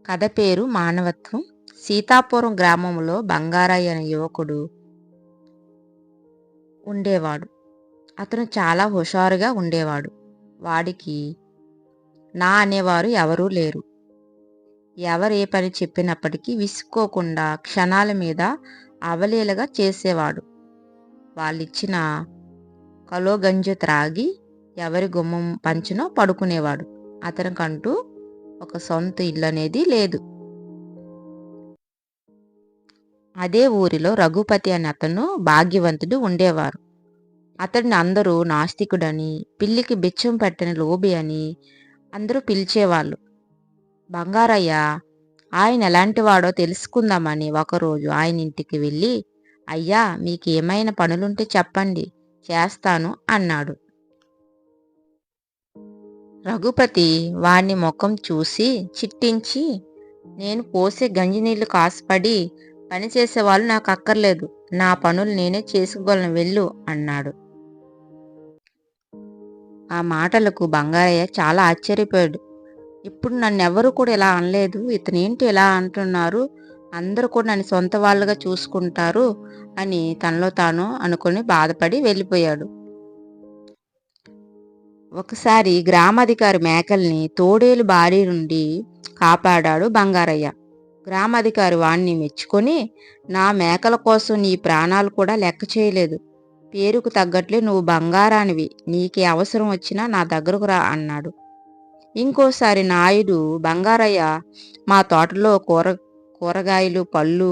కథ పేరు మానవత్వం. సీతాపురం గ్రామంలో బంగారయ్య అనే యువకుడు ఉండేవాడు. అతను చాలా హుషారుగా ఉండేవాడు. వాడికి నా అనేవారు ఎవరూ లేరు. ఎవరు ఏ పని చెప్పినప్పటికీ విసుక్కోకుండా క్షణాల మీద అవలీలగా చేసేవాడు. వాళ్ళిచ్చిన కలోగంజి త్రాగి ఎవరి గుమ్మం పంచునో పడుకునేవాడు. అతనికంటూ ఒక సొంత ఇల్లు అనేది లేదు. అదే ఊరిలో రఘుపతి అనే అతను భాగ్యవంతుడు ఉండేవారు. అతడిని అందరూ నాస్తికుడని, పిల్లికి బిచ్చం పెట్టని లోబి అని అందరూ పిలిచేవాళ్ళు. బంగారయ్య ఆయన ఎలాంటివాడో తెలుసుకుందామని ఒకరోజు ఆయన ఇంటికి వెళ్ళి, అయ్యా, మీకేమైనా పనులుంటే చెప్పండి, చేస్తాను అన్నాడు. రఘుపతి వాణ్ణి ముఖం చూసి చిట్టించి, నేను పోసే గంజినీళ్లు కాసుపడి పనిచేసేవాళ్ళు నాకు అక్కర్లేదు, నా పనులు నేనే చేసుకోగలను, వెళ్ళు అన్నాడు. ఆ మాటలకు బంగారయ్య చాలా ఆశ్చర్యపోయాడు. ఇప్పుడు నన్నెవరూ కూడా ఇలా అనలేదు, ఇతనేంటి ఇలా అంటున్నారు, అందరూ కూడా నన్ను సొంత వాళ్ళుగా చూసుకుంటారు అని తనలో తాను అనుకుని బాధపడి వెళ్ళిపోయాడు. ఒకసారి గ్రామాధికారి మేకల్ని తోడేలు బారి నుండి కాపాడాడు బంగారయ్య. గ్రామాధికారి వాణ్ణి మెచ్చుకొని, నా మేకల కోసం నీ ప్రాణాలు కూడా లెక్క చేయలేదు, పేరుకు తగ్గట్లే నువ్వు బంగారానివి, నీకే అవసరం వచ్చినా నా దగ్గరకు రా అన్నాడు. ఇంకోసారి నాయుడు బంగారయ్య, మా తోటలో కూరగాయలు, పళ్ళు,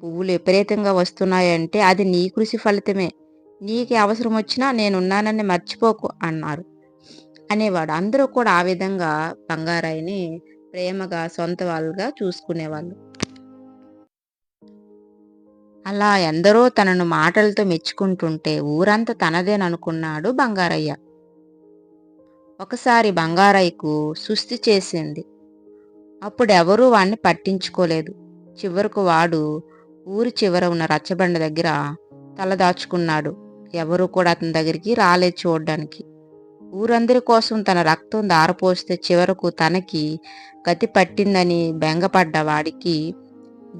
పువ్వులు విపరీతంగా వస్తున్నాయంటే అది నీ కృషి ఫలితమే, నీకే అవసరం వచ్చినా నేనున్నానని మర్చిపోకు అనేవాడు. అందరూ కూడా ఆ విధంగా బంగారాయిని ప్రేమగా సొంత వాళ్ళుగా చూసుకునేవాళ్ళు. అలా ఎందరో తనను మాటలతో మెచ్చుకుంటుంటే ఊరంతా తనదేననుకున్నాడు బంగారయ్య. ఒకసారి బంగారయ్యకు సుస్థి చేసింది. అప్పుడెవరూ వాణ్ణి పట్టించుకోలేదు. చివరకు వాడు ఊరి చివర ఉన్న రచ్చబండ దగ్గర తలదాచుకున్నాడు. ఎవరూ కూడా అతని దగ్గరికి రాలేదు చూడ్డానికి. ఊరందరి కోసం తన రక్తం దారపోస్తే చివరకు తనకి గతి పట్టిందని బెంగపడ్డ వాడికి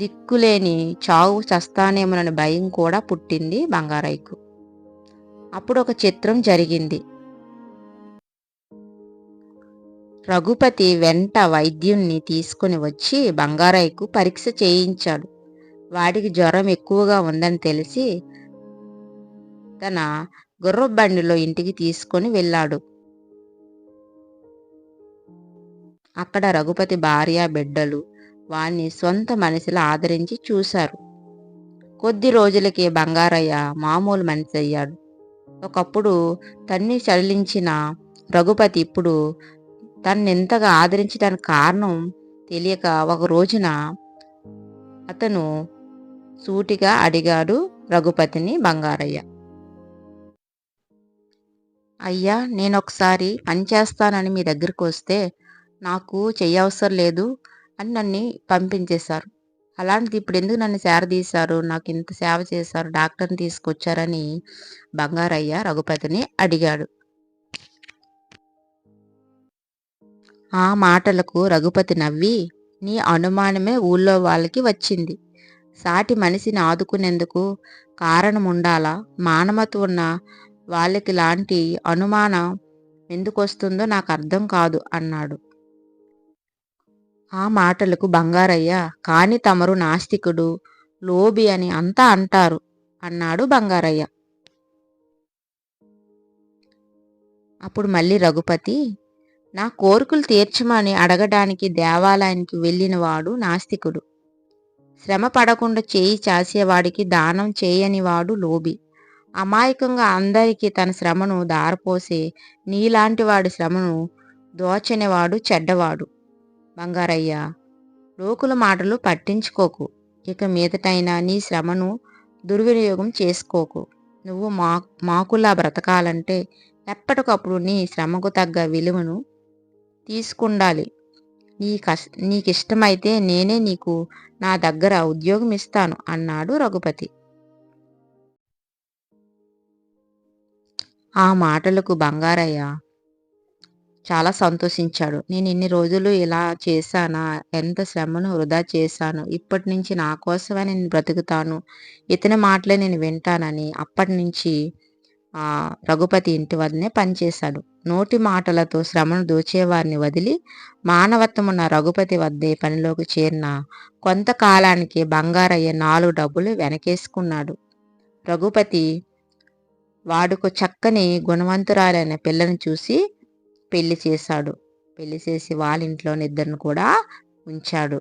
దిక్కులేని చావు చస్తానేమోనని భయం కూడా పుట్టింది బంగారయ్యకు. అప్పుడు ఒక చిత్రం జరిగింది. రఘుపతి వెంట వైద్యుణ్ణి తీసుకుని వచ్చి బంగారయ్యకు పరీక్ష చేయించాడు. వాడికి జ్వరం ఎక్కువగా ఉందని తెలిసి తన గుర్రబండిలో ఇంటికి తీసుకొని వెళ్ళాడు. అక్కడ రఘుపతి భార్య, బిడ్డలు వాణ్ణి సొంత మనిషిలా ఆదరించి చూశారు. కొద్ది రోజులకే బంగారయ్య మామూలు మనిషి అయ్యాడు. ఒకప్పుడు తన్ని చలించిన రఘుపతి ఇప్పుడు తన్నెంతగా ఆదరించడానికి కారణం తెలియక ఒక రోజున అతను సూటిగా అడిగాడు రఘుపతిని బంగారయ్య. అయ్యా, నేనొకసారి పనిచేస్తానని మీ దగ్గరికి వస్తే నాకు చెయ్యవసరం లేదు అని నన్ను పంపించేశారు. అలాంటిది ఇప్పుడు ఎందుకు నన్ను సేరదీశారు, నాకు ఇంత సేవ చేశారు, డాక్టర్ని తీసుకొచ్చారని బంగారయ్య రఘుపతిని అడిగాడు. ఆ మాటలకు రఘుపతి నవ్వి, నీ అనుమానమే ఊళ్ళో వాళ్ళకి వచ్చింది. సాటి మనిషిని ఆదుకునేందుకు కారణం ఉండాలా? మానవత్వం ఉన్న వాళ్ళకి లాంటి అనుమానం ఎందుకు వస్తుందో నాకు అర్థం కాదు అన్నాడు. ఆ మాటలకు బంగారయ్య, కాని తమరు నాస్తికుడు, లోబి అని అంతా అంటారు అన్నాడు బంగారయ్య. అప్పుడు మళ్ళీ రఘుపతి, నా కోరికలు తీర్చమని అడగడానికి దేవాలయానికి వెళ్ళినవాడు నాస్తికుడు, శ్రమ పడకుండా చేయి చాసేవాడికి దానం చేయనివాడు లోబి, అమాయకంగా అందరికీ తన శ్రమను దారపోసే నీలాంటి వాడి శ్రమను దోచనివాడు చెడ్డవాడు. బంగారయ్య, లోకుల మాటలు పట్టించుకోకు. ఇక మీదటైనా నీ శ్రమను దుర్వినియోగం చేసుకోకు. నువ్వు మాకులా బ్రతకాలంటే ఎప్పటికప్పుడు నీ శ్రమకు తగ్గ విలువను తీసుకుండాలి. నీకిష్టమైతే నేనే నీకు నా దగ్గర ఉద్యోగం ఇస్తాను అన్నాడు రఘుపతి. ఆ మాటలకు బంగారయ్య చాలా సంతోషించాడు. నేను ఇన్ని రోజులు ఇలా చేశానా? ఎంత శ్రమను వృధా చేశాను. ఇప్పటి నుంచి నా కోసమే నేను బ్రతుకుతాను. ఇతని మాటలే నేను వింటానని అప్పటినుంచి రఘుపతి ఇంటి వద్దనే పనిచేశాడు. నోటి మాటలతో శ్రమను దోచేవారిని వదిలి మానవత్వం ఉన్న రఘుపతి వద్దే పనిలోకి చేరిన కొంతకాలానికే బంగారయ్య 4 డబ్బులు వెనకేసుకున్నాడు. రఘుపతి వాడుకు చక్కని గుణవంతురాలైన పిల్లను చూసి పెళ్లి చేశాడు. పెళ్లి చేసి వాళ్ళింట్లోని ఇద్దరిని కూడా ఉంచాడు.